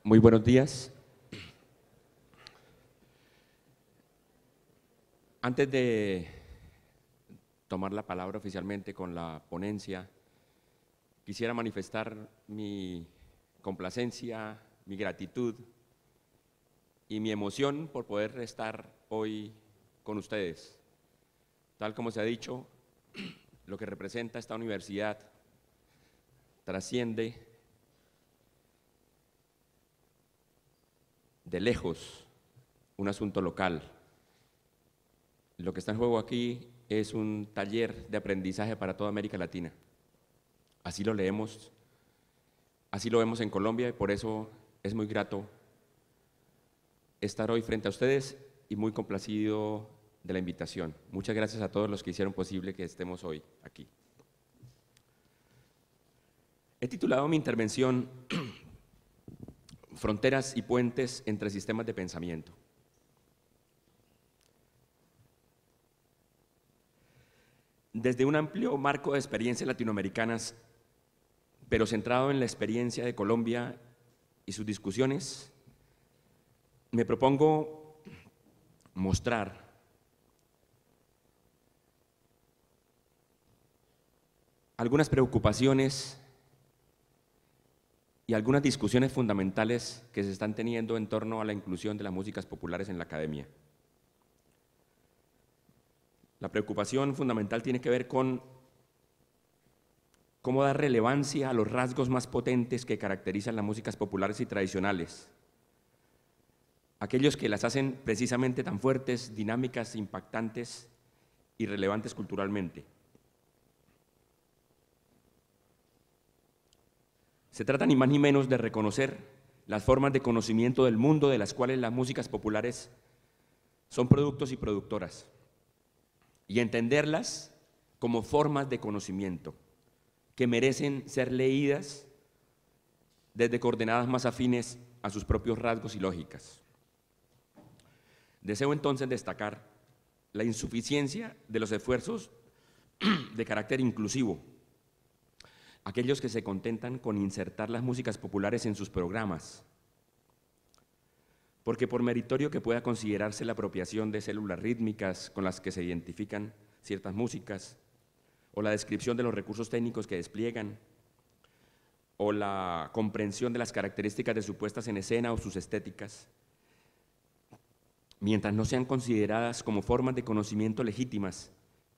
Muy buenos días. Antes de tomar la palabra oficialmente con la ponencia, quisiera manifestar mi complacencia, mi gratitud y mi emoción por poder estar hoy con ustedes. Tal como se ha dicho, lo que representa esta universidad trasciende de lejos un asunto local. Lo que está en juego aquí es un taller de aprendizaje para toda América Latina. Así lo leemos, así lo vemos en Colombia, y por eso es muy grato estar hoy frente a ustedes y muy complacido de la invitación. Muchas gracias a todos los que hicieron posible que estemos hoy aquí. He titulado mi intervención Fronteras y puentes entre sistemas de pensamiento. Desde un amplio marco de experiencias latinoamericanas, pero centrado en la experiencia de Colombia y sus discusiones, me propongo mostrar algunas preocupaciones y algunas discusiones fundamentales que se están teniendo en torno a la inclusión de las músicas populares en la academia. La preocupación fundamental tiene que ver con cómo dar relevancia a los rasgos más potentes que caracterizan las músicas populares y tradicionales, aquellos que las hacen precisamente tan fuertes, dinámicas, impactantes y relevantes culturalmente. Se trata ni más ni menos de reconocer las formas de conocimiento del mundo de las cuales las músicas populares son productos y productoras, y entenderlas como formas de conocimiento que merecen ser leídas desde coordenadas más afines a sus propios rasgos y lógicas. Deseo entonces destacar la insuficiencia de los esfuerzos de carácter inclusivo, aquellos que se contentan con insertar las músicas populares en sus programas, porque por meritorio que pueda considerarse la apropiación de células rítmicas con las que se identifican ciertas músicas, o la descripción de los recursos técnicos que despliegan, o la comprensión de las características de su puestas en escena o sus estéticas, mientras no sean consideradas como formas de conocimiento legítimas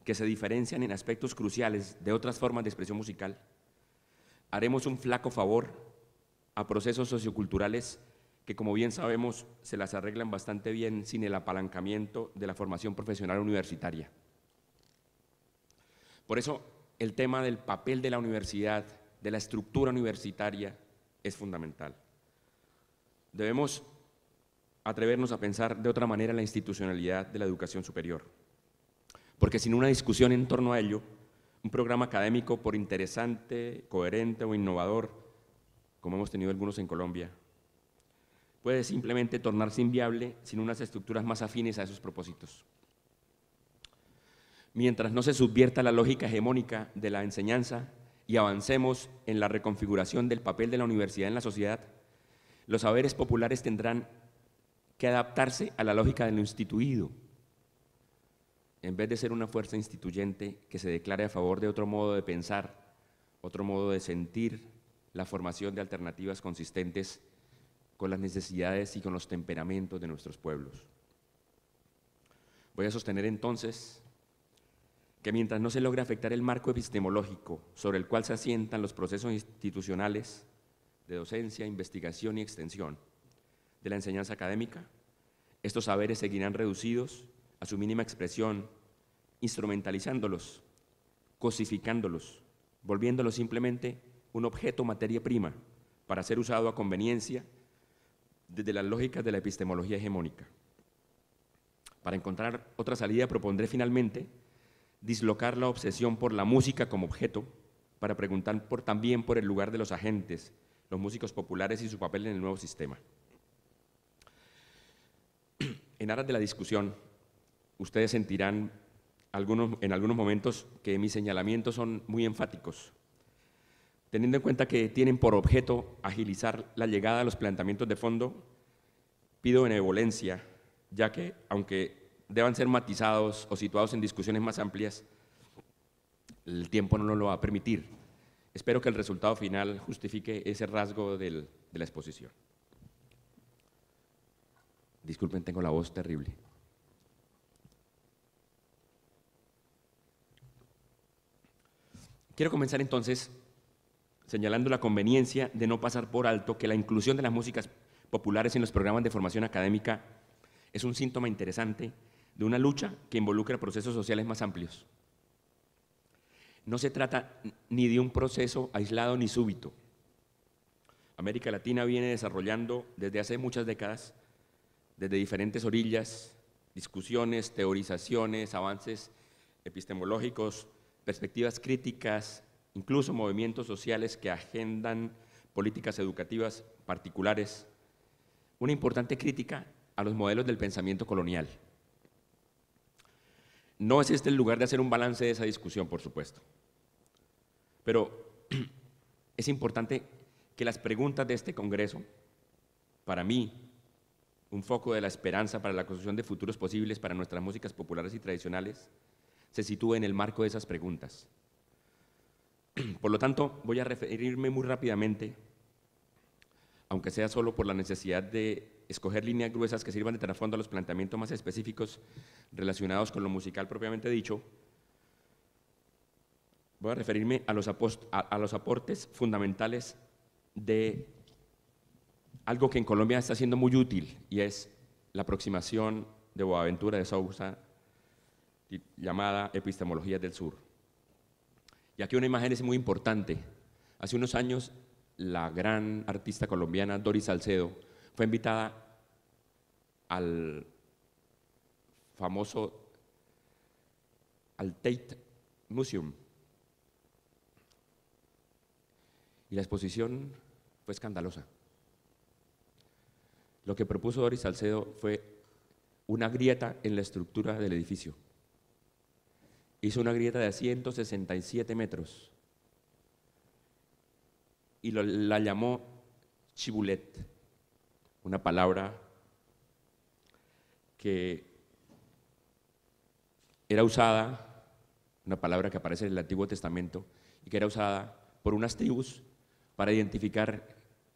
que se diferencian en aspectos cruciales de otras formas de expresión musical, haremos un flaco favor a procesos socioculturales que, como bien sabemos, se las arreglan bastante bien sin el apalancamiento de la formación profesional universitaria. Por eso, el tema del papel de la universidad, de la estructura universitaria, es fundamental. Debemos atrevernos a pensar de otra manera la institucionalidad de la educación superior, porque sin una discusión en torno a ello, un programa académico, por interesante, coherente o innovador, como hemos tenido algunos en Colombia, puede simplemente tornarse inviable sin unas estructuras más afines a esos propósitos. Mientras no se subvierta la lógica hegemónica de la enseñanza y avancemos en la reconfiguración del papel de la universidad en la sociedad, los saberes populares tendrán que adaptarse a la lógica de lo instituido, en vez de ser una fuerza instituyente que se declare a favor de otro modo de pensar, otro modo de sentir, la formación de alternativas consistentes con las necesidades y con los temperamentos de nuestros pueblos. Voy a sostener entonces que mientras no se logre afectar el marco epistemológico sobre el cual se asientan los procesos institucionales de docencia, investigación y extensión de la enseñanza académica, estos saberes seguirán reducidos a su mínima expresión, instrumentalizándolos, cosificándolos, volviéndolos simplemente un objeto materia prima para ser usado a conveniencia desde las lógicas de la epistemología hegemónica. Para encontrar otra salida propondré finalmente dislocar la obsesión por la música como objeto para preguntar también por el lugar de los agentes, los músicos populares y su papel en el nuevo sistema. En aras de la discusión, ustedes sentirán en algunos momentos que mis señalamientos son muy enfáticos. teniendo en cuenta que tienen por objeto agilizar la llegada a los planteamientos de fondo, pido benevolencia, ya que, aunque deban ser matizados o situados en discusiones más amplias, el tiempo no nos lo va a permitir. Espero que el resultado final justifique ese rasgo de la exposición. Disculpen, tengo la voz terrible. Quiero comenzar entonces señalando la conveniencia de no pasar por alto que la inclusión de las músicas populares en los programas de formación académica es un síntoma interesante de una lucha que involucra procesos sociales más amplios. No se trata ni de un proceso aislado ni súbito. América Latina viene desarrollando desde hace muchas décadas, desde diferentes orillas, discusiones, teorizaciones, avances epistemológicos, perspectivas críticas, incluso movimientos sociales que agendan políticas educativas particulares, una importante crítica a los modelos del pensamiento colonial. No es este el lugar de hacer un balance de esa discusión, por supuesto, pero es importante que las preguntas de este Congreso, para mí, un foco de la esperanza para la construcción de futuros posibles para nuestras músicas populares y tradicionales, se sitúe en el marco de esas preguntas. Por lo tanto, voy a referirme muy rápidamente, aunque sea solo por la necesidad de escoger líneas gruesas que sirvan de trasfondo a los planteamientos más específicos relacionados con lo musical propiamente dicho. Voy a referirme a los aportes fundamentales de algo que en Colombia está siendo muy útil, y es la aproximación de Boaventura de Sousa llamada Epistemologías del Sur. Y aquí una imagen es muy importante. Hace unos años, la gran artista colombiana Doris Salcedo fue invitada al famoso Tate Museum. Y la exposición fue escandalosa. Lo que propuso Doris Salcedo fue una grieta en la estructura del edificio. Hizo una grieta de 167 metros y la llamó chibulet, una palabra que era usada, una palabra que aparece en el Antiguo Testamento y que era usada por unas tribus para identificar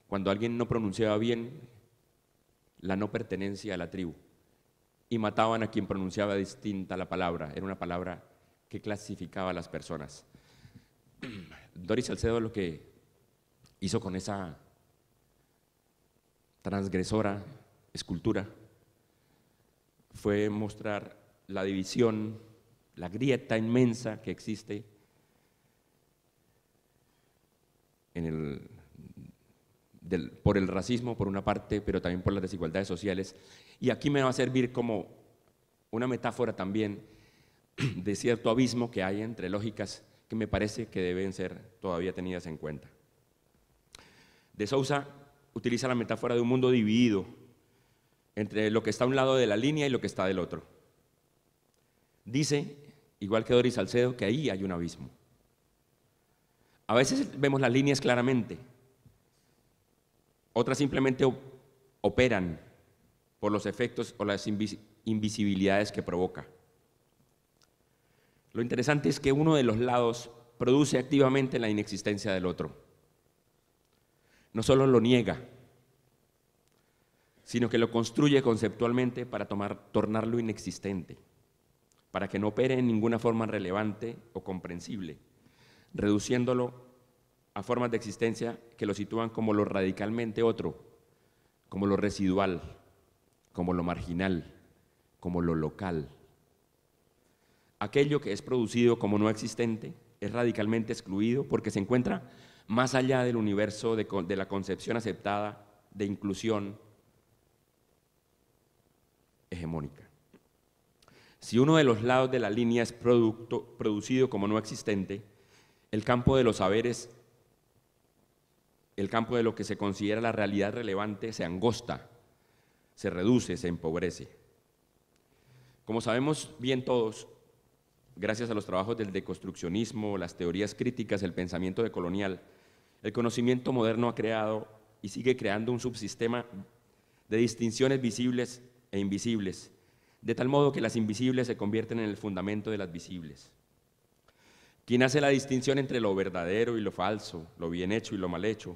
cuando alguien no pronunciaba bien la no pertenencia a la tribu, y mataban a quien pronunciaba distinta la palabra. Era una palabra que clasificaba a las personas. Doris Salcedo lo que hizo con esa transgresora escultura fue mostrar la división, la grieta inmensa que existe por el racismo, por una parte, pero también por las desigualdades sociales. Y aquí me va a servir como una metáfora también de cierto abismo que hay entre lógicas que me parece que deben ser todavía tenidas en cuenta. De Sousa utiliza la metáfora de un mundo dividido entre lo que está a un lado de la línea y lo que está del otro. Dice, igual que Doris Salcedo, que ahí hay un abismo. A veces vemos las líneas claramente, otras simplemente operan por los efectos o las invisibilidades que provoca. Lo interesante es que uno de los lados produce activamente la inexistencia del otro. No solo lo niega, sino que lo construye conceptualmente para tornarlo inexistente, para que no opere en ninguna forma relevante o comprensible, reduciéndolo a formas de existencia que lo sitúan como lo radicalmente otro, como lo residual, como lo marginal, como lo local. Aquello que es producido como no existente es radicalmente excluido porque se encuentra más allá del universo de la concepción aceptada de inclusión hegemónica. Si uno de los lados de la línea es producido como no existente, el campo de los saberes, el campo de lo que se considera la realidad relevante, se angosta, se reduce, se empobrece. Como sabemos bien todos, gracias a los trabajos del deconstruccionismo, las teorías críticas, el pensamiento decolonial El conocimiento moderno ha creado y sigue creando un subsistema de distinciones visibles e invisibles, de tal modo que las invisibles se convierten en el fundamento de las visibles. ¿Quién hace la distinción entre lo verdadero y lo falso, lo bien hecho y lo mal hecho,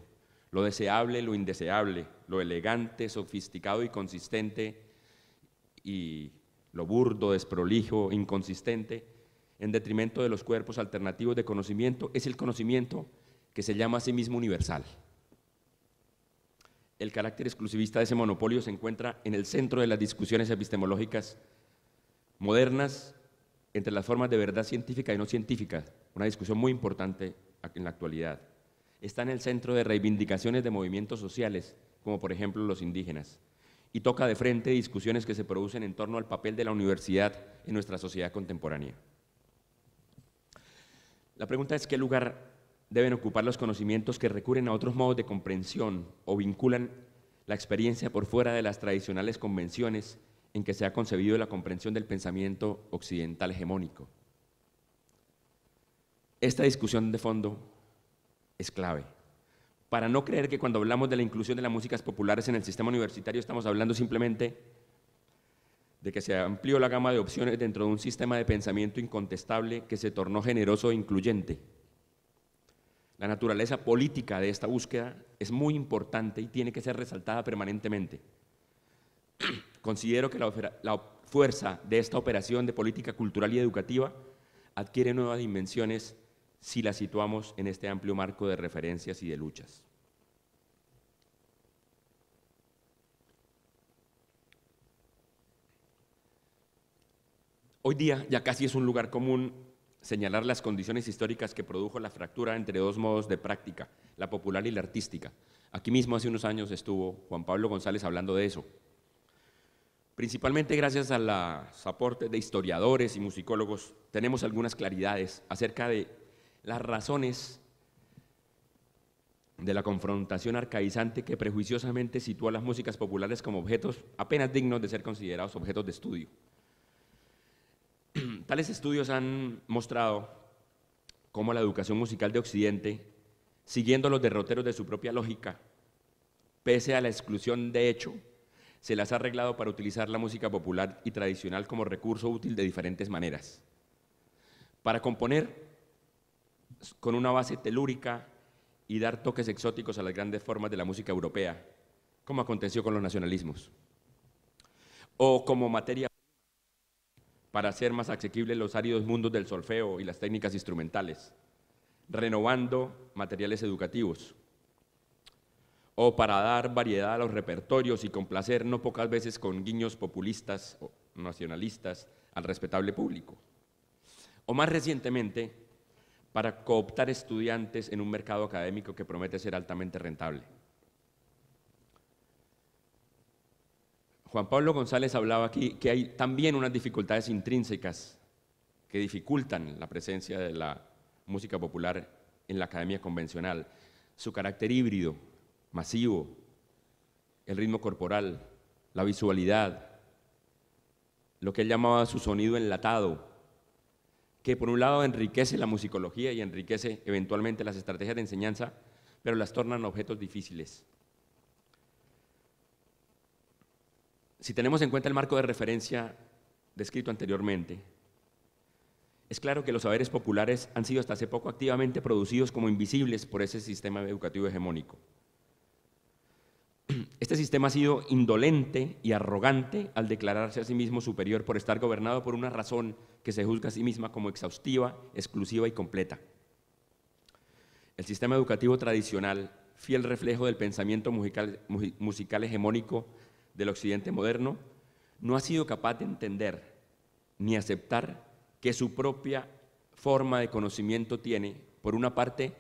lo deseable y lo indeseable, lo elegante, sofisticado y consistente, y lo burdo, desprolijo, inconsistente, en detrimento de los cuerpos alternativos de conocimiento? Es el conocimiento que se llama a sí mismo universal. El carácter exclusivista de ese monopolio se encuentra en el centro de las discusiones epistemológicas modernas entre las formas de verdad científica y no científica, una discusión muy importante en la actualidad. Está en el centro de reivindicaciones de movimientos sociales, como por ejemplo los indígenas, y toca de frente discusiones que se producen en torno al papel de la universidad en nuestra sociedad contemporánea. La pregunta es: ¿qué lugar deben ocupar los conocimientos que recurren a otros modos de comprensión o vinculan la experiencia por fuera de las tradicionales convenciones en que se ha concebido la comprensión del pensamiento occidental hegemónico? Esta discusión de fondo es clave para no creer que cuando hablamos de la inclusión de las músicas populares en el sistema universitario estamos hablando simplemente de que se amplió la gama de opciones dentro de un sistema de pensamiento incontestable que se tornó generoso e incluyente. La naturaleza política de esta búsqueda es muy importante y tiene que ser resaltada permanentemente. Considero que la fuerza de esta operación de política cultural y educativa adquiere nuevas dimensiones si la situamos en este amplio marco de referencias y de luchas. Hoy día ya casi es un lugar común señalar las condiciones históricas que produjo la fractura entre dos modos de práctica, la popular y la artística. Aquí mismo hace unos años estuvo Juan Pablo González hablando de eso. Principalmente gracias a los aportes de historiadores y musicólogos, tenemos algunas claridades acerca de las razones de la confrontación arcaizante que prejuiciosamente sitúa las músicas populares como objetos apenas dignos de ser considerados objetos de estudio. Tales estudios han mostrado cómo la educación musical de Occidente, siguiendo los derroteros de su propia lógica, pese a la exclusión de hecho, se las ha arreglado para utilizar la música popular y tradicional como recurso útil de diferentes maneras. Para componer con una base telúrica y dar toques exóticos a las grandes formas de la música europea, como aconteció con los nacionalismos, o como materia para hacer más asequibles los áridos mundos del solfeo y las técnicas instrumentales, renovando materiales educativos, o para dar variedad a los repertorios y complacer no pocas veces con guiños populistas o nacionalistas al respetable público, o más recientemente para cooptar estudiantes en un mercado académico que promete ser altamente rentable. Juan Pablo González hablaba aquí que hay también unas dificultades intrínsecas que dificultan la presencia de la música popular en la academia convencional, su carácter híbrido, masivo, el ritmo corporal, la visualidad, lo que él llamaba su sonido enlatado, que por un lado enriquece la musicología y enriquece eventualmente las estrategias de enseñanza, pero las tornan objetos difíciles. Si tenemos en cuenta el marco de referencia descrito anteriormente, es claro que los saberes populares han sido hasta hace poco activamente producidos como invisibles por ese sistema educativo hegemónico. Este sistema ha sido indolente y arrogante al declararse a sí mismo superior por estar gobernado por una razón que se juzga a sí misma como exhaustiva, exclusiva y completa. El sistema educativo tradicional, fiel reflejo del pensamiento musical hegemónico del occidente moderno, no ha sido capaz de entender ni aceptar que su propia forma de conocimiento tiene, por una parte,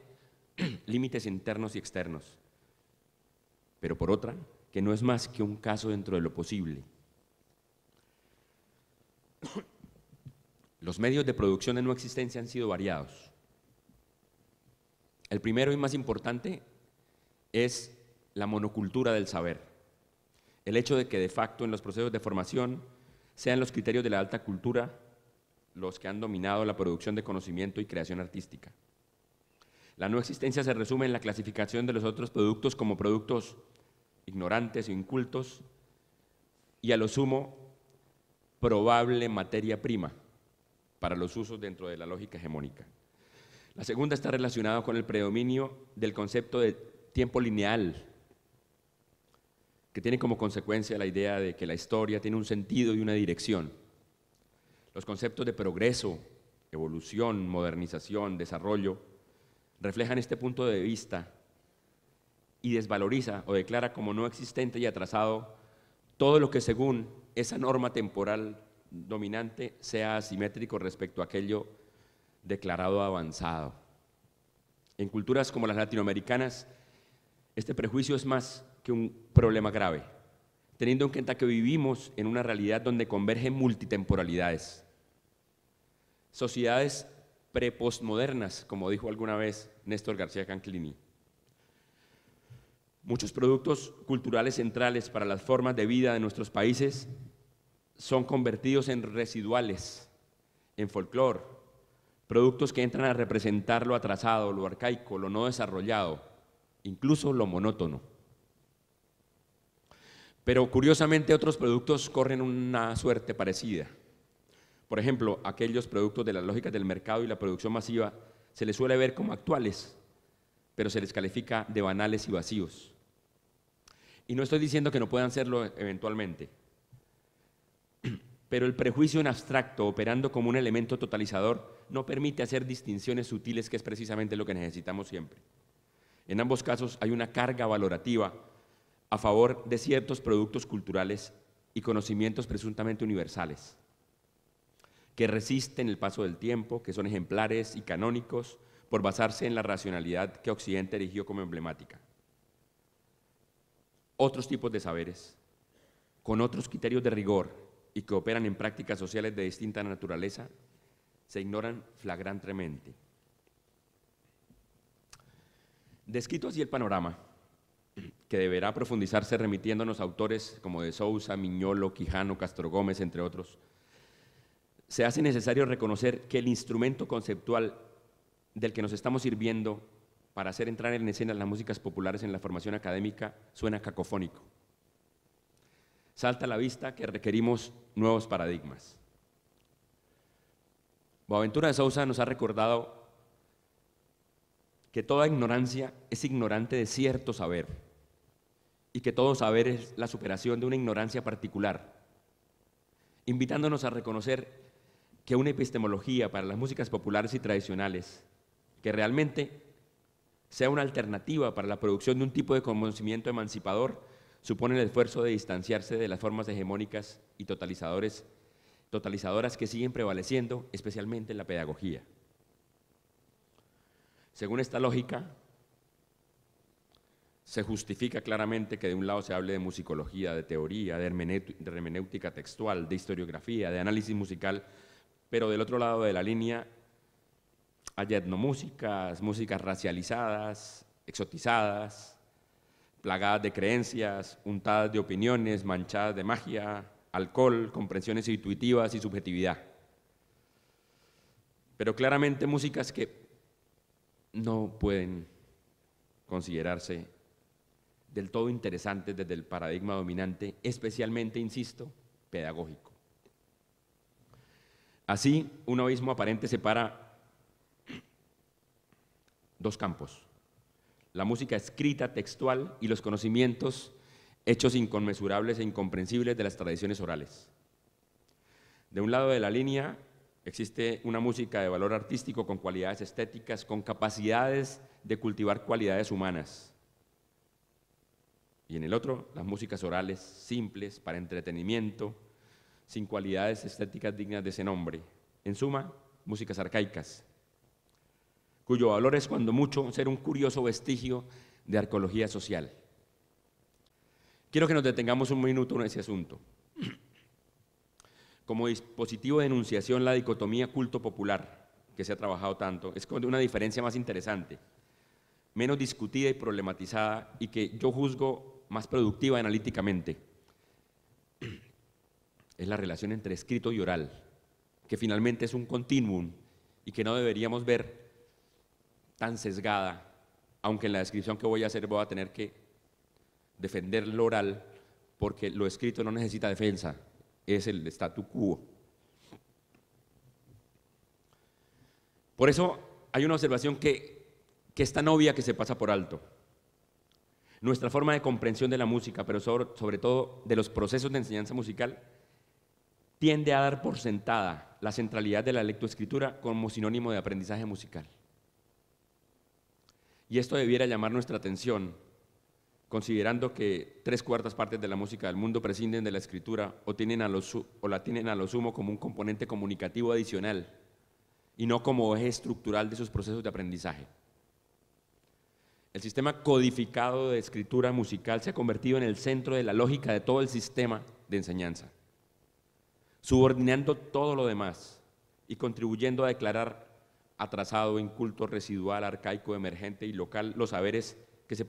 límites internos y externos, pero por otra, que no es más que un caso dentro de lo posible. Los medios de producción de no existencia han sido variados. El primero y más importante es la monocultura del saber. El hecho de que de facto en los procesos de formación sean los criterios de la alta cultura los que han dominado la producción de conocimiento y creación artística. La no existencia se resume en la clasificación de los otros productos como productos ignorantes o incultos y a lo sumo probable materia prima para los usos dentro de la lógica hegemónica. La segunda está relacionada con el predominio del concepto de tiempo lineal, que tiene como consecuencia la idea de que la historia tiene un sentido y una dirección. Los conceptos de progreso, evolución, modernización, desarrollo, reflejan este punto de vista y desvaloriza o declara como no existente y atrasado todo lo que según esa norma temporal dominante sea asimétrico respecto a aquello declarado avanzado. En culturas como las latinoamericanas, este prejuicio es más que un problema grave, teniendo en cuenta que vivimos en una realidad donde convergen multitemporalidades. Sociedades pre-postmodernas, como dijo alguna vez Néstor García Canclini. Muchos productos culturales centrales para las formas de vida de nuestros países son convertidos en residuales, en folclore, productos que entran a representar lo atrasado, lo arcaico, lo no desarrollado, incluso lo monótono. Pero curiosamente otros productos corren una suerte parecida. Por ejemplo, aquellos productos de las lógicas del mercado y la producción masiva se les suele ver como actuales, pero se les califica de banales y vacíos. Y no estoy diciendo que no puedan serlo eventualmente, pero el prejuicio en abstracto, operando como un elemento totalizador, no permite hacer distinciones sutiles, que es precisamente lo que necesitamos siempre. En ambos casos hay una carga valorativa a favor de ciertos productos culturales y conocimientos presuntamente universales, que resisten el paso del tiempo, que son ejemplares y canónicos por basarse en la racionalidad que Occidente erigió como emblemática. Otros tipos de saberes, con otros criterios de rigor y que operan en prácticas sociales de distinta naturaleza, se ignoran flagrantemente. Descrito así el panorama, que deberá profundizarse remitiéndonos a autores como de Sousa, Miñolo, Quijano, Castro Gómez, entre otros, se hace necesario reconocer que el instrumento conceptual del que nos estamos sirviendo para hacer entrar en escena las músicas populares en la formación académica suena cacofónico. Salta a la vista que requerimos nuevos paradigmas. Boaventura de Sousa nos ha recordado que toda ignorancia es ignorante de cierto saber y que todo saber es la superación de una ignorancia particular, invitándonos a reconocer que una epistemología para las músicas populares y tradicionales, que realmente sea una alternativa para la producción de un tipo de conocimiento emancipador, supone el esfuerzo de distanciarse de las formas hegemónicas y totalizadoras que siguen prevaleciendo, especialmente en la pedagogía. Según esta lógica, se justifica claramente que de un lado se hable de musicología, de teoría, de hermenéutica textual, de historiografía, de análisis musical, pero del otro lado de la línea haya etnomúsicas, músicas racializadas, exotizadas, plagadas de creencias, untadas de opiniones, manchadas de magia, alcohol, comprensiones intuitivas y subjetividad. Pero claramente músicas que no pueden considerarse del todo interesantes desde el paradigma dominante, especialmente, insisto, pedagógico. Así, un abismo aparente separa dos campos: la música escrita, textual, y los conocimientos hechos inconmensurables e incomprensibles de las tradiciones orales. De un lado de la línea existe una música de valor artístico con cualidades estéticas, con capacidades de cultivar cualidades humanas. Y en el otro, las músicas orales, simples, para entretenimiento, sin cualidades estéticas dignas de ese nombre. En suma, músicas arcaicas, cuyo valor es cuando mucho ser un curioso vestigio de arqueología social. Quiero que nos detengamos un minuto en ese asunto. Como dispositivo de enunciación, la dicotomía culto-popular, que se ha trabajado tanto, es con una diferencia más interesante, menos discutida y problematizada, y que yo juzgo más productiva analíticamente. Es la relación entre escrito y oral, que finalmente es un continuum y que no deberíamos ver tan sesgada, aunque en la descripción que voy a hacer voy a tener que defender lo oral, porque lo escrito no necesita defensa, es el statu quo. Por eso hay una observación que es tan obvia que se pasa por alto. Nuestra forma de comprensión de la música, pero sobre todo de los procesos de enseñanza musical, tiende a dar por sentada la centralidad de la lectoescritura como sinónimo de aprendizaje musical. Y esto debiera llamar nuestra atención, considerando que 3/4 partes de la música del mundo prescinden de la escritura o la tienen a lo sumo como un componente comunicativo adicional y no como eje estructural de sus procesos de aprendizaje. El sistema codificado de escritura musical se ha convertido en el centro de la lógica de todo el sistema de enseñanza, subordinando todo lo demás y contribuyendo a declarar atrasado, inculto, residual, arcaico, emergente y local los saberes que se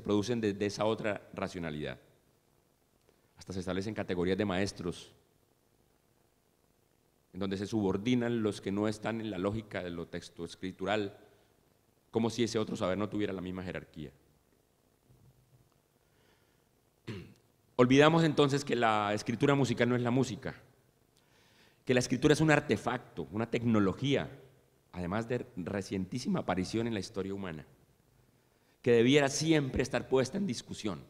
producen desde esa otra racionalidad. Hasta se establecen categorías de maestros, en donde se subordinan los que no están en la lógica de lo textoescritural, como si ese otro saber no tuviera la misma jerarquía. Olvidamos entonces que la escritura musical no es la música, que la escritura es un artefacto, una tecnología, además de recientísima aparición en la historia humana, que debiera siempre estar puesta en discusión,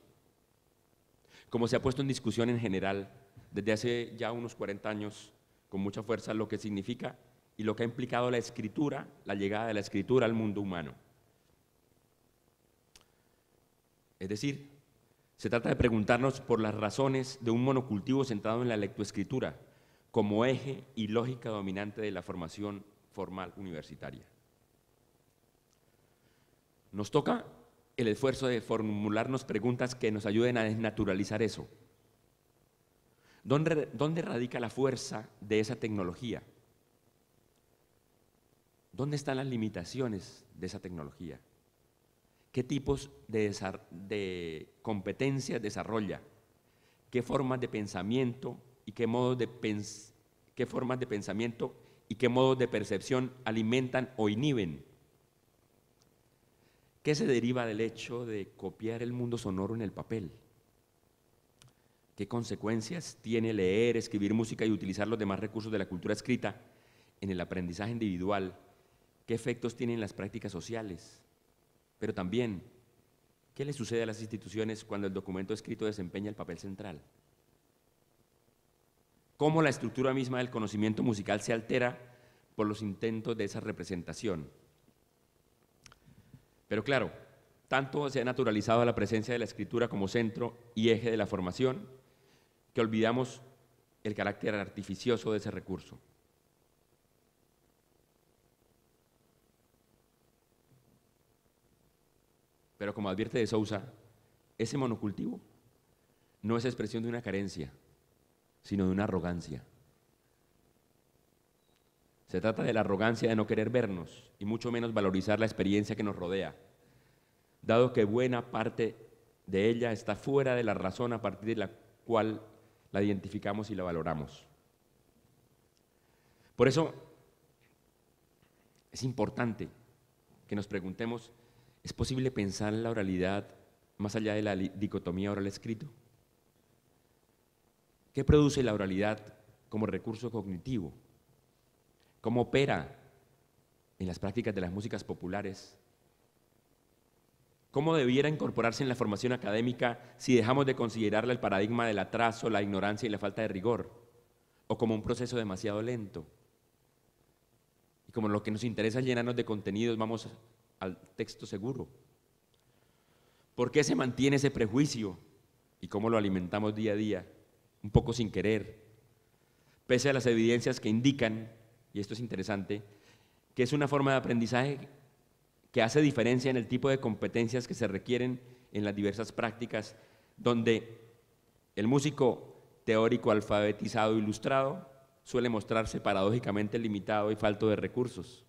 como se ha puesto en discusión en general desde hace ya unos 40 años, con mucha fuerza, lo que significa y lo que ha implicado la escritura, la llegada de la escritura al mundo humano. Es decir, se trata de preguntarnos por las razones de un monocultivo centrado en la lectoescritura como eje y lógica dominante de la formación formal universitaria. Nos toca el esfuerzo de formularnos preguntas que nos ayuden a desnaturalizar eso. ¿Dónde radica la fuerza de esa tecnología? ¿Dónde están las limitaciones de esa tecnología? ¿Qué tipos de competencias desarrolla? ¿Qué formas de pensamiento y qué modos de percepción alimentan o inhiben? ¿Qué se deriva del hecho de copiar el mundo sonoro en el papel? ¿Qué consecuencias tiene leer, escribir música y utilizar los demás recursos de la cultura escrita en el aprendizaje individual? ¿Qué efectos tienen las prácticas sociales? Pero también, ¿qué le sucede a las instituciones cuando el documento escrito desempeña el papel central? ¿Cómo la estructura misma del conocimiento musical se altera por los intentos de esa representación? Pero claro, tanto se ha naturalizado la presencia de la escritura como centro y eje de la formación que olvidamos el carácter artificioso de ese recurso. Pero como advierte de Sousa, ese monocultivo no es expresión de una carencia, sino de una arrogancia. Se trata de la arrogancia de no querer vernos y mucho menos valorizar la experiencia que nos rodea, dado que buena parte de ella está fuera de la razón a partir de la cual la identificamos y la valoramos. Por eso es importante que nos preguntemos, ¿es posible pensar la oralidad más allá de la dicotomía oral-escrito? ¿Qué produce la oralidad como recurso cognitivo? ¿Cómo opera en las prácticas de las músicas populares? ¿Cómo debiera incorporarse en la formación académica si dejamos de considerarla el paradigma del atraso, la ignorancia y la falta de rigor? ¿O como un proceso demasiado lento? Y como lo que nos interesa es llenarnos de contenidos, vamos al texto seguro. ¿Por qué se mantiene ese prejuicio? ¿Y cómo lo alimentamos día a día? Un poco sin querer, pese a las evidencias que indican, y esto es interesante, que es una forma de aprendizaje que hace diferencia en el tipo de competencias que se requieren en las diversas prácticas, donde el músico teórico alfabetizado ilustrado suele mostrarse paradójicamente limitado y falto de recursos.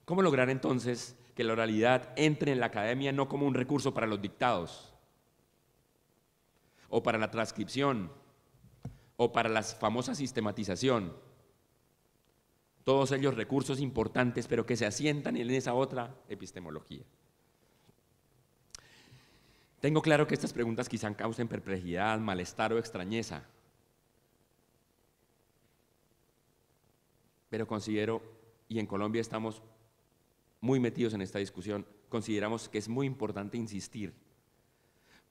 ¿Cómo lograr entonces que la oralidad entre en la academia no como un recurso para los dictados, o para la transcripción, o para la famosa sistematización, Todos ellos recursos importantes, pero que se asientan en esa otra epistemología. Tengo claro que estas preguntas quizá causen perplejidad, malestar o extrañeza, pero considero, y en Colombia estamos muy metidos en esta discusión, consideramos que es muy importante insistir.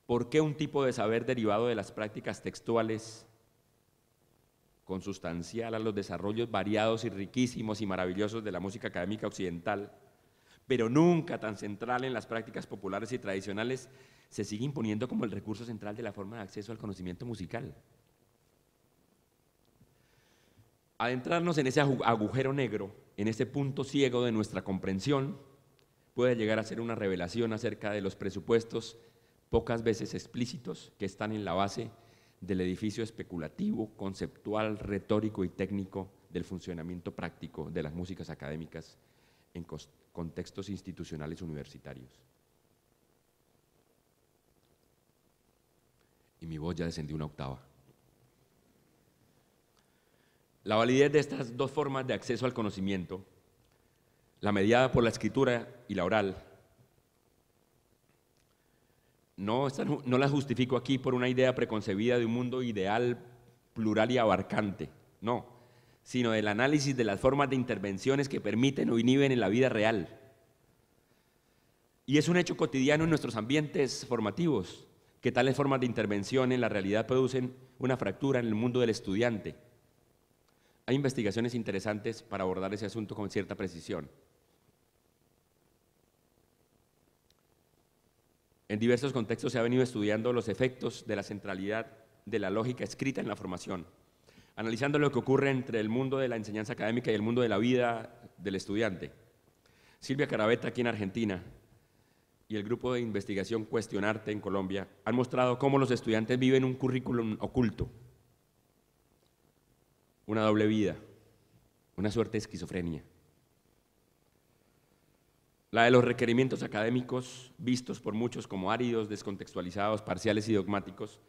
¿Por qué un tipo de saber derivado de las prácticas textuales, consustancial a los desarrollos variados y riquísimos y maravillosos de la música académica occidental, pero nunca tan central en las prácticas populares y tradicionales, se sigue imponiendo como el recurso central de la forma de acceso al conocimiento musical? Adentrarnos en ese agujero negro, en ese punto ciego de nuestra comprensión, puede llegar a ser una revelación acerca de los presupuestos pocas veces explícitos que están en la base del edificio especulativo, conceptual, retórico y técnico del funcionamiento práctico de las músicas académicas en contextos institucionales universitarios. Y mi voz ya descendió una octava. La validez de estas dos formas de acceso al conocimiento, la mediada por la escritura y la oral, no la justifico aquí por una idea preconcebida de un mundo ideal, plural y abarcante, no, sino del análisis de las formas de intervenciones que permiten o inhiben en la vida real. Y es un hecho cotidiano en nuestros ambientes formativos, que tales formas de intervención en la realidad producen una fractura en el mundo del estudiante. Hay investigaciones interesantes para abordar ese asunto con cierta precisión. En diversos contextos se ha venido estudiando los efectos de la centralidad de la lógica escrita en la formación, analizando lo que ocurre entre el mundo de la enseñanza académica y el mundo de la vida del estudiante. Silvia Caravetta, aquí en Argentina, y el grupo de investigación Cuestionarte en Colombia han mostrado cómo los estudiantes viven un currículum oculto, una doble vida, una suerte de esquizofrenia. La de los requerimientos académicos, vistos por muchos como áridos, descontextualizados, parciales y dogmáticos,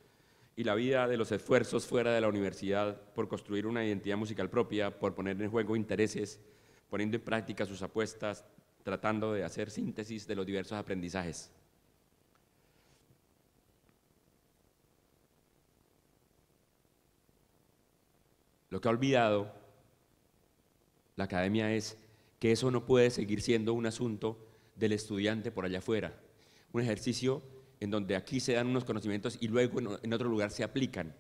y la vida de los esfuerzos fuera de la universidad por construir una identidad musical propia, por poner en juego intereses, poniendo en práctica sus apuestas, tratando de hacer síntesis de los diversos aprendizajes. Lo que ha olvidado la academia es que eso no puede seguir siendo un asunto del estudiante por allá afuera, un ejercicio en donde aquí se dan unos conocimientos y luego en otro lugar se aplican,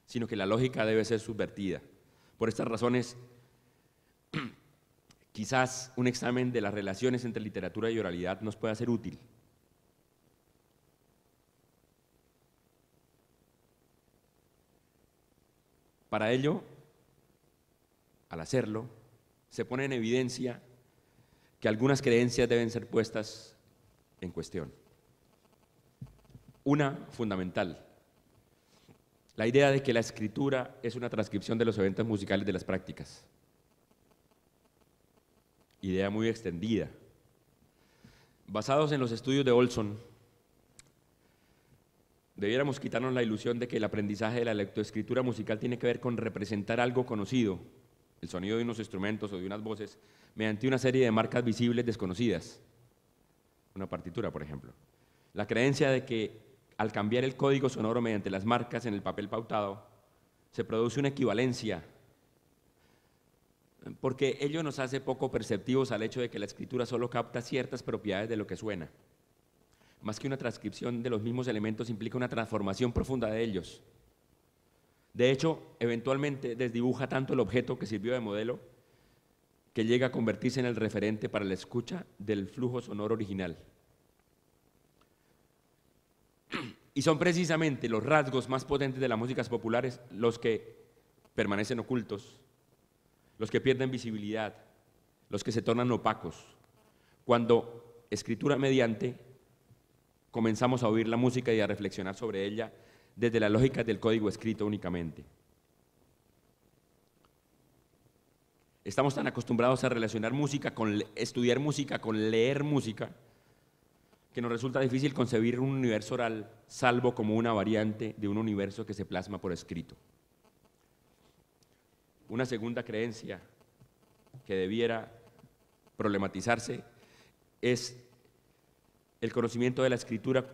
sino que la lógica debe ser subvertida. Por estas razones, quizás un examen de las relaciones entre literatura y oralidad nos pueda ser útil. Para ello, al hacerlo, se pone en evidencia que algunas creencias deben ser puestas en cuestión. Una fundamental, la idea de que la escritura es una transcripción de los eventos musicales de las prácticas. Idea muy extendida. Basados en los estudios de Olson, debiéramos quitarnos la ilusión de que el aprendizaje de la lectoescritura musical tiene que ver con representar algo conocido, el sonido de unos instrumentos o de unas voces, mediante una serie de marcas visibles desconocidas, una partitura, por ejemplo. La creencia de que al cambiar el código sonoro mediante las marcas en el papel pautado, se produce una equivalencia, porque ello nos hace poco perceptivos al hecho de que la escritura solo capta ciertas propiedades de lo que suena. Más que una transcripción de los mismos elementos implica una transformación profunda de ellos. De hecho, eventualmente desdibuja tanto el objeto que sirvió de modelo que llega a convertirse en el referente para la escucha del flujo sonoro original. Y son precisamente los rasgos más potentes de las músicas populares los que permanecen ocultos, los que pierden visibilidad, los que se tornan opacos. Cuando, escritura mediante, comenzamos a oír la música y a reflexionar sobre ella desde la lógica del código escrito únicamente. Estamos tan acostumbrados a relacionar música con estudiar música, con leer música, que nos resulta difícil concebir un universo oral, salvo como una variante de un universo que se plasma por escrito. Una segunda creencia que debiera problematizarse es el conocimiento de la escritura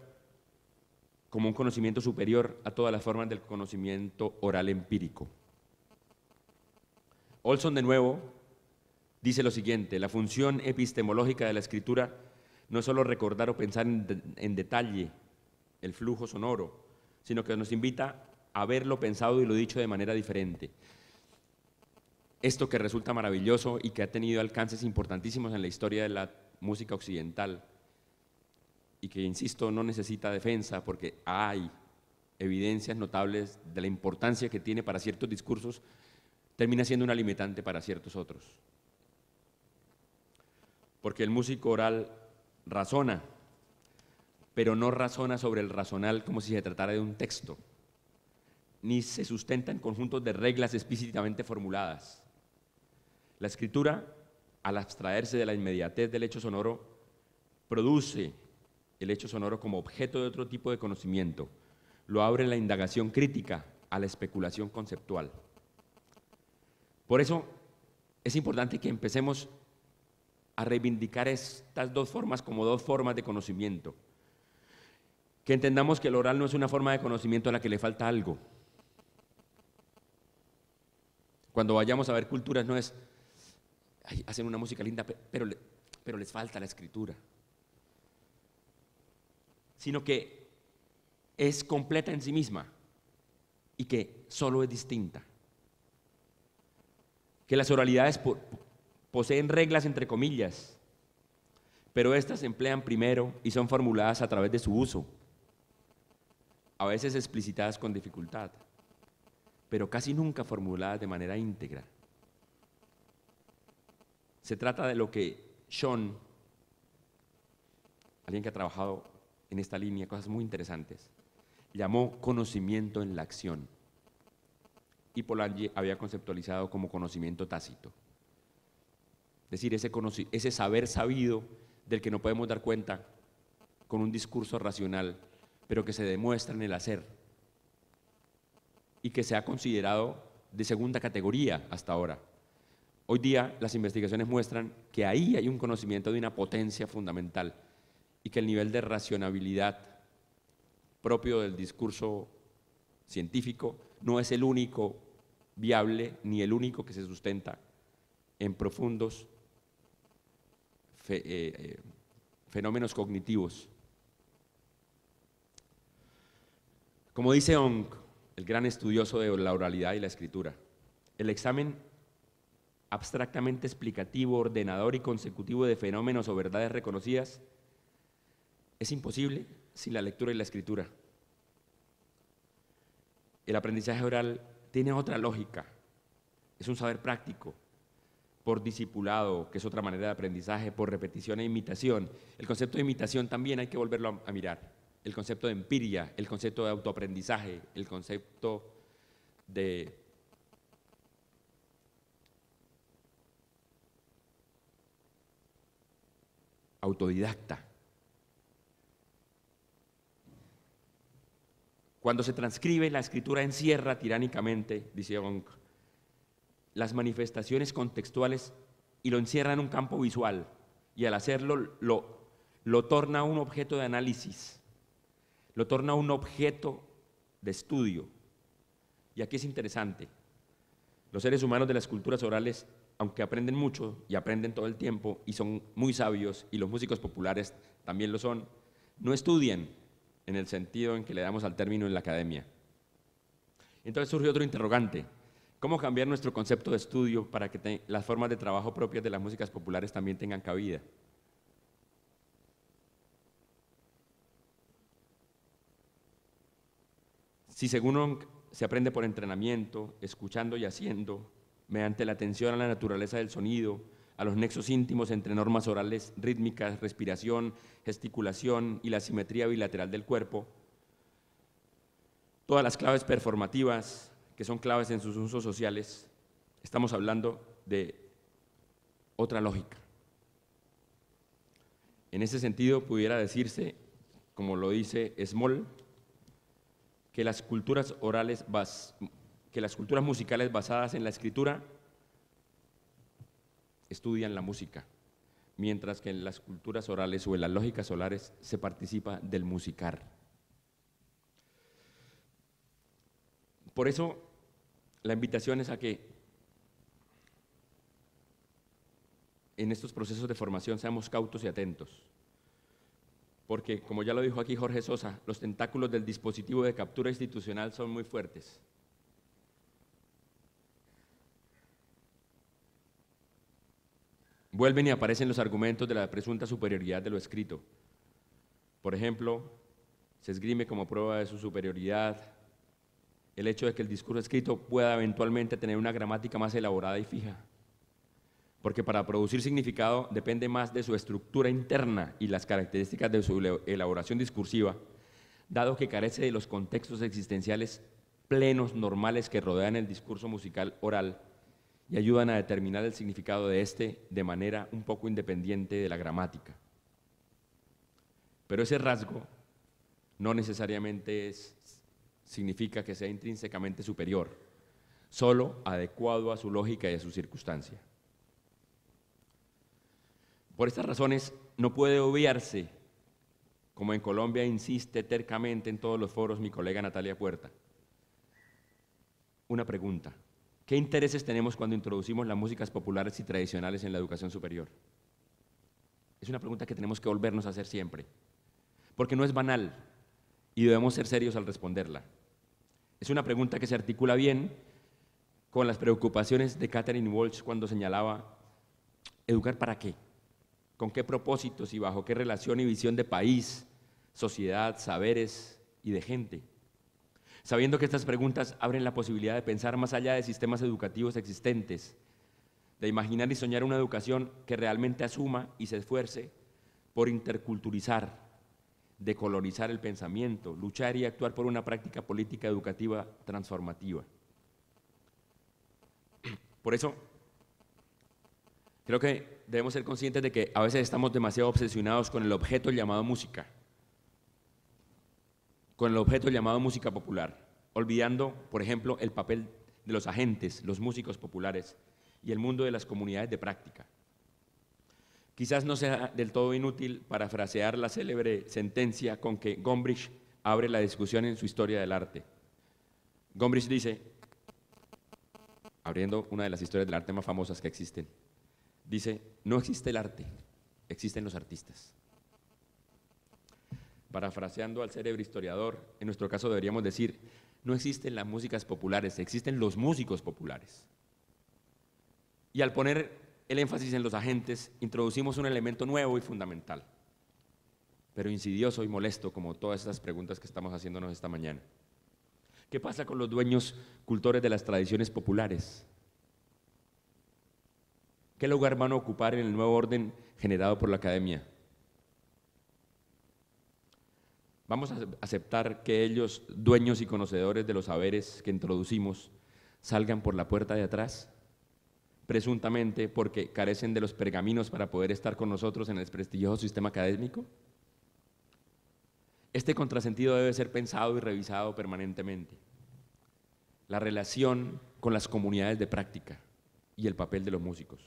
como un conocimiento superior a todas las formas del conocimiento oral empírico. Olson, de nuevo, dice lo siguiente: la función epistemológica de la escritura no es solo recordar o pensar en detalle el flujo sonoro, sino que nos invita a ver lo pensado y lo dicho de manera diferente. Esto que resulta maravilloso y que ha tenido alcances importantísimos en la historia de la música occidental y que, insisto, no necesita defensa porque hay evidencias notables de la importancia que tiene para ciertos discursos, termina siendo una limitante para ciertos otros. Porque el músico oral razona, pero no razona sobre el razonal como si se tratara de un texto, ni se sustenta en conjuntos de reglas explícitamente formuladas. La escritura, al abstraerse de la inmediatez del hecho sonoro, produce el hecho sonoro como objeto de otro tipo de conocimiento, lo abre en la indagación crítica, a la especulación conceptual. Por eso es importante que empecemos a reivindicar estas dos formas como dos formas de conocimiento, que entendamos que el oral no es una forma de conocimiento a la que le falta algo. Cuando vayamos a ver culturas no es, ay, hacen una música linda, pero les falta la escritura, sino que es completa en sí misma y que solo es distinta. Que las oralidades poseen reglas entre comillas, pero estas se emplean primero y son formuladas a través de su uso, a veces explicitadas con dificultad, pero casi nunca formuladas de manera íntegra. Se trata de lo que Sean, alguien que ha trabajado en esta línea, cosas muy interesantes, llamó conocimiento en la acción, y Polanyi había conceptualizado como conocimiento tácito. Es decir, ese saber sabido del que no podemos dar cuenta con un discurso racional, pero que se demuestra en el hacer y que se ha considerado de segunda categoría hasta ahora. Hoy día las investigaciones muestran que ahí hay un conocimiento de una potencia fundamental y que el nivel de racionalidad propio del discurso científico no es el único viable ni el único que se sustenta en profundos fenómenos cognitivos. Como dice Ong, el gran estudioso de la oralidad y la escritura, el examen abstractamente explicativo, ordenador y consecutivo de fenómenos o verdades reconocidas es imposible sin la lectura y la escritura. El aprendizaje oral tiene otra lógica, es un saber práctico, por discipulado, que es otra manera de aprendizaje, por repetición e imitación. El concepto de imitación también hay que volverlo a mirar. El concepto de empiria, el concepto de autoaprendizaje, el concepto de autodidacta. Cuando se transcribe, la escritura encierra tiránicamente, dice Ong, las manifestaciones contextuales y lo encierra en un campo visual, y al hacerlo lo torna un objeto de análisis, lo torna un objeto de estudio. Y aquí es interesante, los seres humanos de las culturas orales, aunque aprenden mucho y aprenden todo el tiempo y son muy sabios, y los músicos populares también lo son, no estudian en el sentido en que le damos al término en la academia. Entonces surge otro interrogante: ¿cómo cambiar nuestro concepto de estudio para que las formas de trabajo propias de las músicas populares también tengan cabida? Si según Ong se aprende por entrenamiento, escuchando y haciendo, mediante la atención a la naturaleza del sonido, a los nexos íntimos entre normas orales rítmicas, respiración, gesticulación y la simetría bilateral del cuerpo, todas las claves performativas que son claves en sus usos sociales, estamos hablando de otra lógica. En ese sentido, pudiera decirse, como lo dice Small, que las culturas musicales basadas en la escritura estudian la música, mientras que en las culturas orales o en las lógicas orales se participa del musicar. Por eso, la invitación es a que en estos procesos de formación seamos cautos y atentos, porque, como ya lo dijo aquí Jorge Sosa, los tentáculos del dispositivo de captura institucional son muy fuertes. Vuelven y aparecen los argumentos de la presunta superioridad de lo escrito. Por ejemplo, se esgrime como prueba de su superioridad el hecho de que el discurso escrito pueda eventualmente tener una gramática más elaborada y fija, porque para producir significado depende más de su estructura interna y las características de su elaboración discursiva, dado que carece de los contextos existenciales plenos, normales que rodean el discurso musical oral y ayudan a determinar el significado de este de manera un poco independiente de la gramática. Pero ese rasgo no necesariamente significa que sea intrínsecamente superior, solo adecuado a su lógica y a su circunstancia. Por estas razones, no puede obviarse, como en Colombia insiste tercamente en todos los foros mi colega Natalia Puerta, una pregunta: ¿qué intereses tenemos cuando introducimos las músicas populares y tradicionales en la educación superior? Es una pregunta que tenemos que volvernos a hacer siempre, porque no es banal y debemos ser serios al responderla. Es una pregunta que se articula bien con las preocupaciones de Catherine Walsh cuando señalaba: ¿educar para qué? ¿Con qué propósitos y bajo qué relación y visión de país, sociedad, saberes y de gente? Sabiendo que estas preguntas abren la posibilidad de pensar más allá de sistemas educativos existentes, de imaginar y soñar una educación que realmente asuma y se esfuerce por interculturizar, decolonizar el pensamiento, luchar y actuar por una práctica política educativa transformativa. Por eso, creo que debemos ser conscientes de que a veces estamos demasiado obsesionados con el objeto llamado música, popular, olvidando, por ejemplo, el papel de los agentes, los músicos populares y el mundo de las comunidades de práctica. Quizás no sea del todo inútil parafrasear la célebre sentencia con que Gombrich abre la discusión en su Historia del Arte. Gombrich dice, abriendo una de las historias del arte más famosas que existen, dice: no existe el arte, existen los artistas. Parafraseando al célebre historiador, en nuestro caso deberíamos decir: no existen las músicas populares, existen los músicos populares. Y al poner el énfasis en los agentes, introducimos un elemento nuevo y fundamental, pero insidioso y molesto, como todas estas preguntas que estamos haciéndonos esta mañana. ¿Qué pasa con los dueños cultores de las tradiciones populares? ¿Qué lugar van a ocupar en el nuevo orden generado por la academia? ¿Vamos a aceptar que ellos, dueños y conocedores de los saberes que introducimos, salgan por la puerta de atrás? Presuntamente porque carecen de los pergaminos para poder estar con nosotros en el prestigioso sistema académico. Este contrasentido debe ser pensado y revisado permanentemente. La relación con las comunidades de práctica y el papel de los músicos.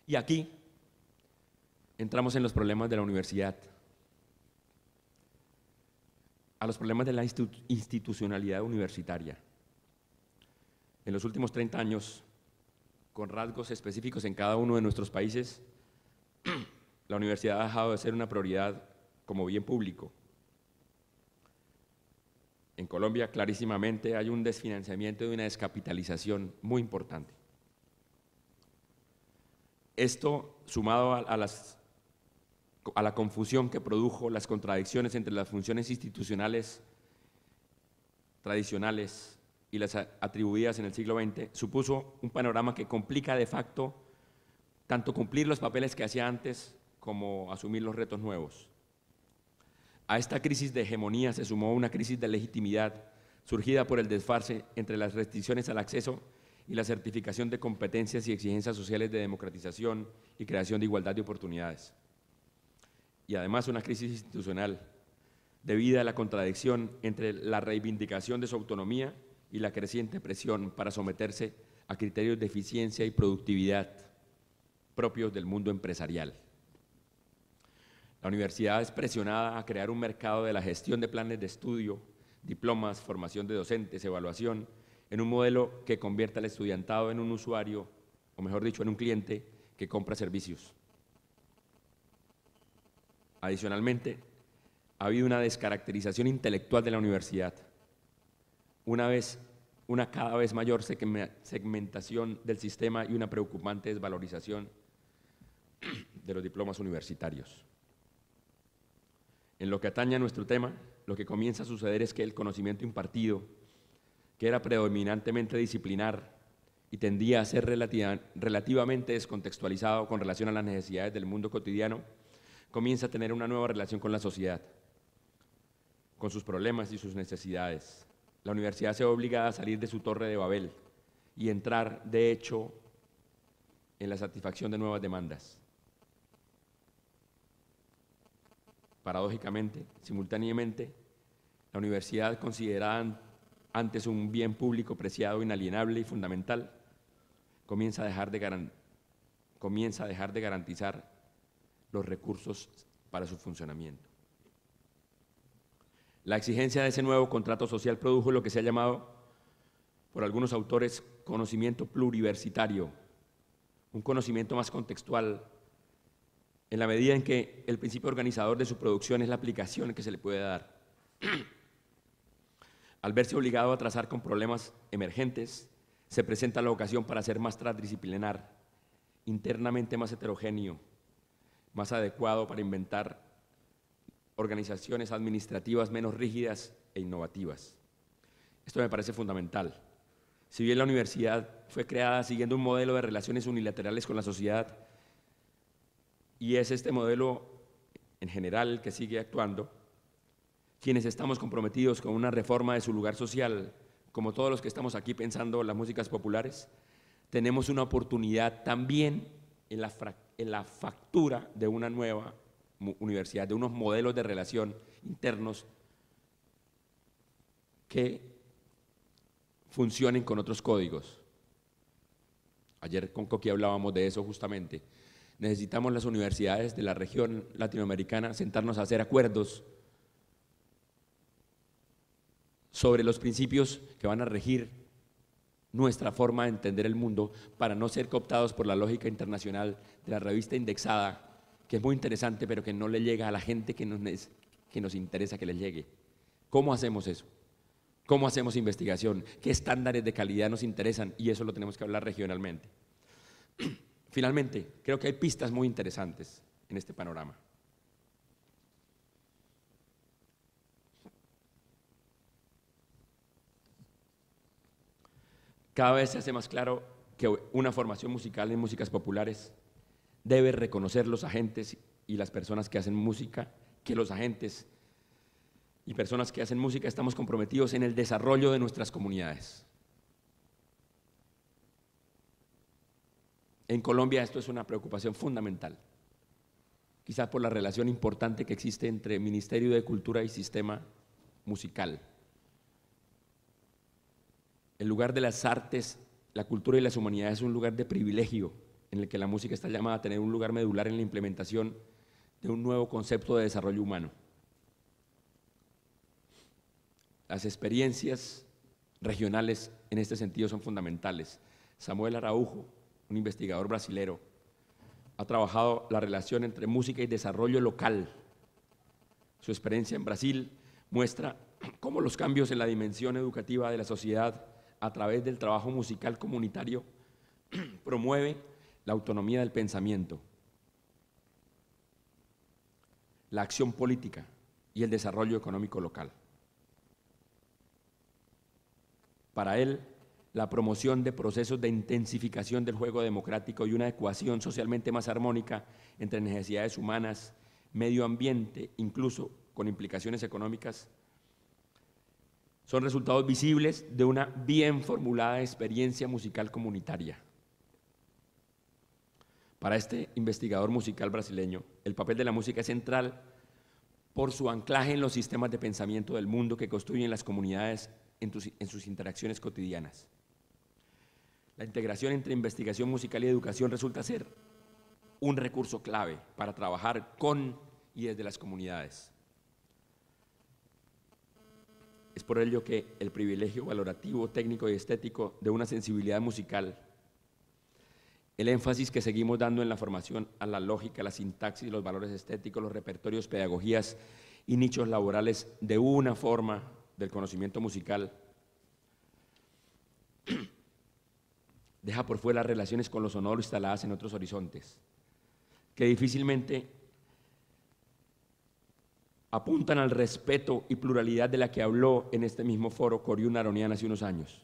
Y aquí entramos en los problemas de la universidad, a los problemas de la institucionalidad universitaria. En los últimos 30 años, con rasgos específicos en cada uno de nuestros países, la universidad ha dejado de ser una prioridad como bien público. En Colombia, clarísimamente, hay un desfinanciamiento y una descapitalización muy importante. Esto, sumado a la confusión que produjo las contradicciones entre las funciones institucionales tradicionales y las atribuidas en el siglo XX, supuso un panorama que complica de facto tanto cumplir los papeles que hacía antes como asumir los retos nuevos. A esta crisis de hegemonía se sumó una crisis de legitimidad surgida por el desfase entre las restricciones al acceso y la certificación de competencias y exigencias sociales de democratización y creación de igualdad de oportunidades. Y además una crisis institucional debida a la contradicción entre la reivindicación de su autonomía y la creciente presión para someterse a criterios de eficiencia y productividad propios del mundo empresarial. La universidad es presionada a crear un mercado de la gestión de planes de estudio, diplomas, formación de docentes, evaluación, en un modelo que convierta al estudiantado en un usuario, o mejor dicho, en un cliente que compra servicios. Adicionalmente, ha habido una descaracterización intelectual de la universidad, una cada vez mayor segmentación del sistema y una preocupante desvalorización de los diplomas universitarios. En lo que atañe a nuestro tema, lo que comienza a suceder es que el conocimiento impartido, que era predominantemente disciplinar y tendía a ser relativamente descontextualizado con relación a las necesidades del mundo cotidiano, comienza a tener una nueva relación con la sociedad, con sus problemas y sus necesidades. La universidad se ve obligada a salir de su torre de Babel y entrar, de hecho, en la satisfacción de nuevas demandas. Paradójicamente, simultáneamente, la universidad, considerada antes un bien público preciado, inalienable y fundamental, comienza a dejar de garantizar los recursos para su funcionamiento. La exigencia de ese nuevo contrato social produjo lo que se ha llamado, por algunos autores, conocimiento pluriversitario, un conocimiento más contextual, en la medida en que el principio organizador de su producción es la aplicación que se le puede dar. Al verse obligado a trazar con problemas emergentes, se presenta la ocasión para ser más transdisciplinar, internamente más heterogéneo, más adecuado para inventar organizaciones administrativas menos rígidas e innovativas. Esto me parece fundamental. Si bien la universidad fue creada siguiendo un modelo de relaciones unilaterales con la sociedad, y es este modelo en general el que sigue actuando, quienes estamos comprometidos con una reforma de su lugar social, como todos los que estamos aquí pensando en las músicas populares, tenemos una oportunidad también en la factura de una nueva universidad, de unos modelos de relación internos que funcionen con otros códigos. Ayer con Coqui hablábamos de eso justamente. Necesitamos las universidades de la región latinoamericana sentarnos a hacer acuerdos sobre los principios que van a regir nuestra forma de entender el mundo para no ser cooptados por la lógica internacional de la revista indexada, que es muy interesante, pero que no le llega a la gente que nos interesa que les llegue. ¿Cómo hacemos eso? ¿Cómo hacemos investigación? ¿Qué estándares de calidad nos interesan? Y eso lo tenemos que hablar regionalmente. Finalmente, creo que hay pistas muy interesantes en este panorama. Cada vez se hace más claro que una formación musical en músicas populares debe reconocer los agentes y las personas que hacen música, que los agentes y personas que hacen música estamos comprometidos en el desarrollo de nuestras comunidades. En Colombia esto es una preocupación fundamental, quizás por la relación importante que existe entre Ministerio de Cultura y sistema musical. El lugar de las artes, la cultura y las humanidades es un lugar de privilegio en el que la música está llamada a tener un lugar medular en la implementación de un nuevo concepto de desarrollo humano. Las experiencias regionales en este sentido son fundamentales. Samuel Araujo, un investigador brasilero, ha trabajado la relación entre música y desarrollo local. Su experiencia en Brasil muestra cómo los cambios en la dimensión educativa de la sociedad a través del trabajo musical comunitario promueve la autonomía del pensamiento, la acción política y el desarrollo económico local. Para él, la promoción de procesos de intensificación del juego democrático y una ecuación socialmente más armónica entre necesidades humanas, medio ambiente, incluso con implicaciones económicas, son resultados visibles de una bien formulada experiencia musical comunitaria. Para este investigador musical brasileño, el papel de la música es central por su anclaje en los sistemas de pensamiento del mundo que construyen las comunidades en sus interacciones cotidianas. La integración entre investigación musical y educación resulta ser un recurso clave para trabajar con y desde las comunidades. Es por ello que el privilegio valorativo, técnico y estético de una sensibilidad musical, el énfasis que seguimos dando en la formación a la lógica, la sintaxis, los valores estéticos, los repertorios, pedagogías y nichos laborales de una forma del conocimiento musical, deja por fuera las relaciones con lo sonoro instaladas en otros horizontes, que difícilmente apuntan al respeto y pluralidad de la que habló en este mismo foro Coriún Aronian hace unos años.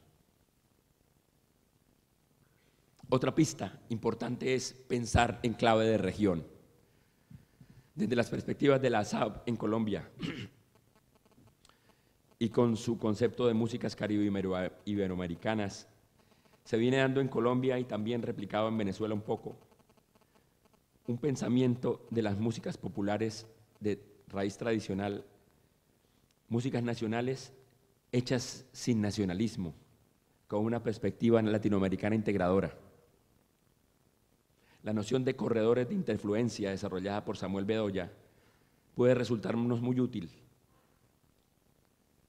Otra pista importante es pensar en clave de región. Desde las perspectivas de la ASAB en Colombia y con su concepto de músicas caribe-iberoamericanas, se viene dando en Colombia y también replicado en Venezuela un poco, un pensamiento de las músicas populares de raíz tradicional, músicas nacionales hechas sin nacionalismo, con una perspectiva latinoamericana integradora. La noción de corredores de interfluencia desarrollada por Samuel Bedoya puede resultarnos muy útil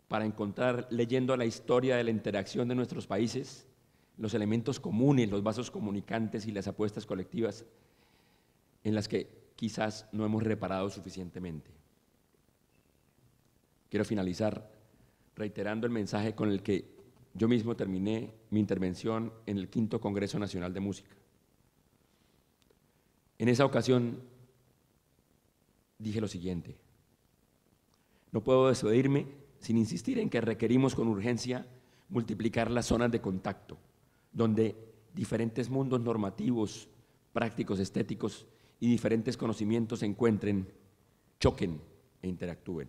para encontrar, leyendo la historia de la interacción de nuestros países, los elementos comunes, los vasos comunicantes y las apuestas colectivas en las que quizás no hemos reparado suficientemente. Quiero finalizar reiterando el mensaje con el que yo mismo terminé mi intervención en el V Congreso Nacional de Música. En esa ocasión dije lo siguiente: no puedo despedirme sin insistir en que requerimos con urgencia multiplicar las zonas de contacto, donde diferentes mundos normativos, prácticos, estéticos y diferentes conocimientos se encuentren, choquen e interactúen.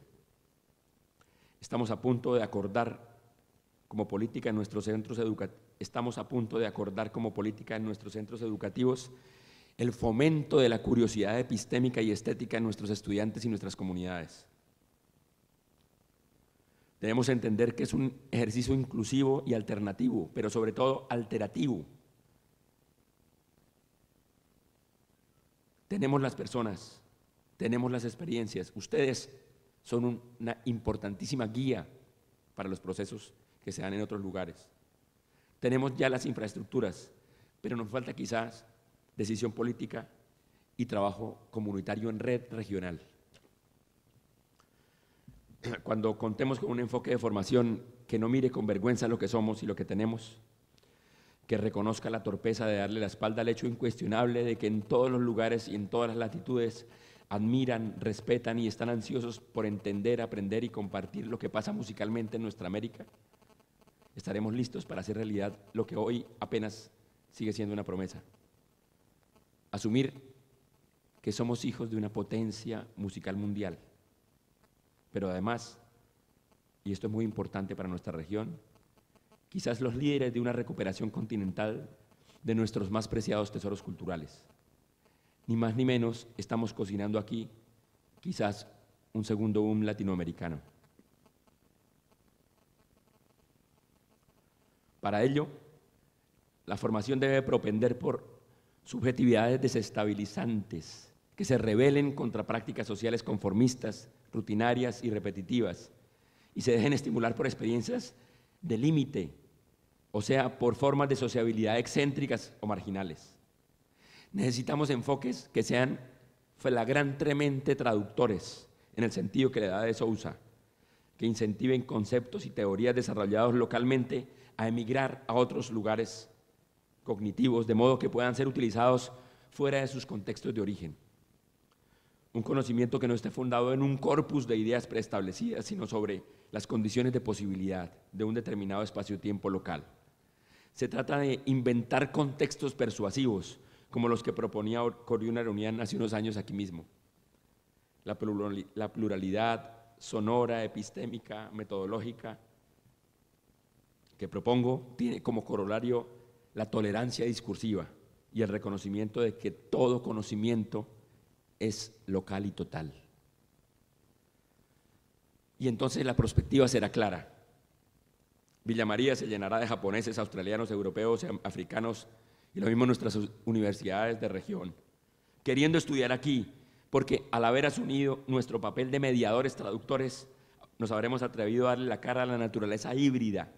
Estamos a punto de acordar como política en nuestros centros educativos el fomento de la curiosidad epistémica y estética en nuestros estudiantes y nuestras comunidades. Debemos entender que es un ejercicio inclusivo y alternativo, pero sobre todo alterativo. Tenemos las personas, tenemos las experiencias, ustedes son una importantísima guía para los procesos que se dan en otros lugares. Tenemos ya las infraestructuras, pero nos falta quizás decisión política y trabajo comunitario en red regional. Cuando contemos con un enfoque de formación que no mire con vergüenza lo que somos y lo que tenemos, que reconozca la torpeza de darle la espalda al hecho incuestionable de que en todos los lugares y en todas las latitudes admiran, respetan y están ansiosos por entender, aprender y compartir lo que pasa musicalmente en nuestra América, estaremos listos para hacer realidad lo que hoy apenas sigue siendo una promesa. Asumir que somos hijos de una potencia musical mundial, pero además, y esto es muy importante para nuestra región, quizás los líderes de una recuperación continental de nuestros más preciados tesoros culturales. Ni más ni menos estamos cocinando aquí quizás un segundo boom latinoamericano. Para ello, la formación debe propender por subjetividades desestabilizantes que se rebelen contra prácticas sociales conformistas, rutinarias y repetitivas, y se dejen estimular por experiencias de límite, o sea, por formas de sociabilidad excéntricas o marginales. Necesitamos enfoques que sean flagrantemente traductores, en el sentido que le da de Sousa, que incentiven conceptos y teorías desarrollados localmente a emigrar a otros lugares cognitivos, de modo que puedan ser utilizados fuera de sus contextos de origen. Un conocimiento que no esté fundado en un corpus de ideas preestablecidas, sino sobre las condiciones de posibilidad de un determinado espacio-tiempo local. Se trata de inventar contextos persuasivos, como los que proponía Coriún Aronian hace unos años aquí mismo. La pluralidad sonora, epistémica, metodológica que propongo tiene como corolario la tolerancia discursiva y el reconocimiento de que todo conocimiento es local y total. Y entonces la perspectiva será clara. Villa María se llenará de japoneses, australianos, europeos, africanos y lo mismo nuestras universidades de región, queriendo estudiar aquí, porque al haber asumido nuestro papel de mediadores, traductores, nos habremos atrevido a darle la cara a la naturaleza híbrida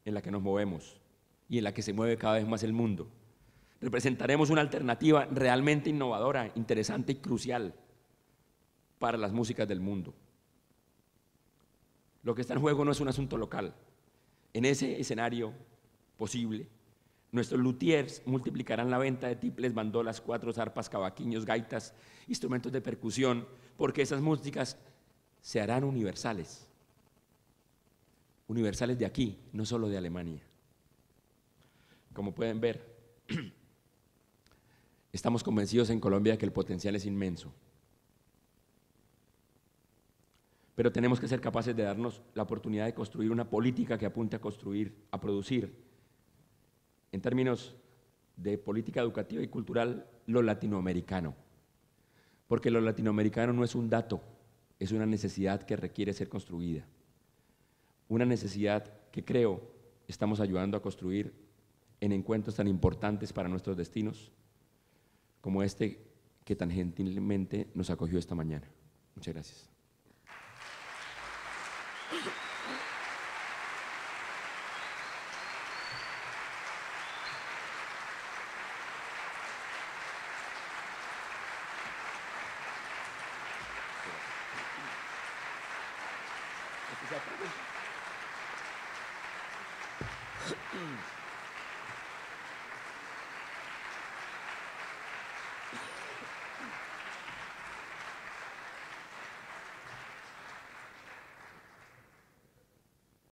en la que nos movemos y en la que se mueve cada vez más el mundo. Representaremos una alternativa realmente innovadora, interesante y crucial para las músicas del mundo. Lo que está en juego no es un asunto local. En ese escenario posible, nuestros luthiers multiplicarán la venta de tiples, bandolas, cuatros, arpas, cavaquinhos, gaitas, instrumentos de percusión, porque esas músicas se harán universales. Universales de aquí, no solo de Alemania. Como pueden ver, estamos convencidos en Colombia de que el potencial es inmenso. Pero tenemos que ser capaces de darnos la oportunidad de construir una política que apunte a construir, a producir, en términos de política educativa y cultural, lo latinoamericano. Porque lo latinoamericano no es un dato, es una necesidad que requiere ser construida. Una necesidad que creo estamos ayudando a construir en encuentros tan importantes para nuestros destinos, como este que tan gentilmente nos acogió esta mañana. Muchas gracias.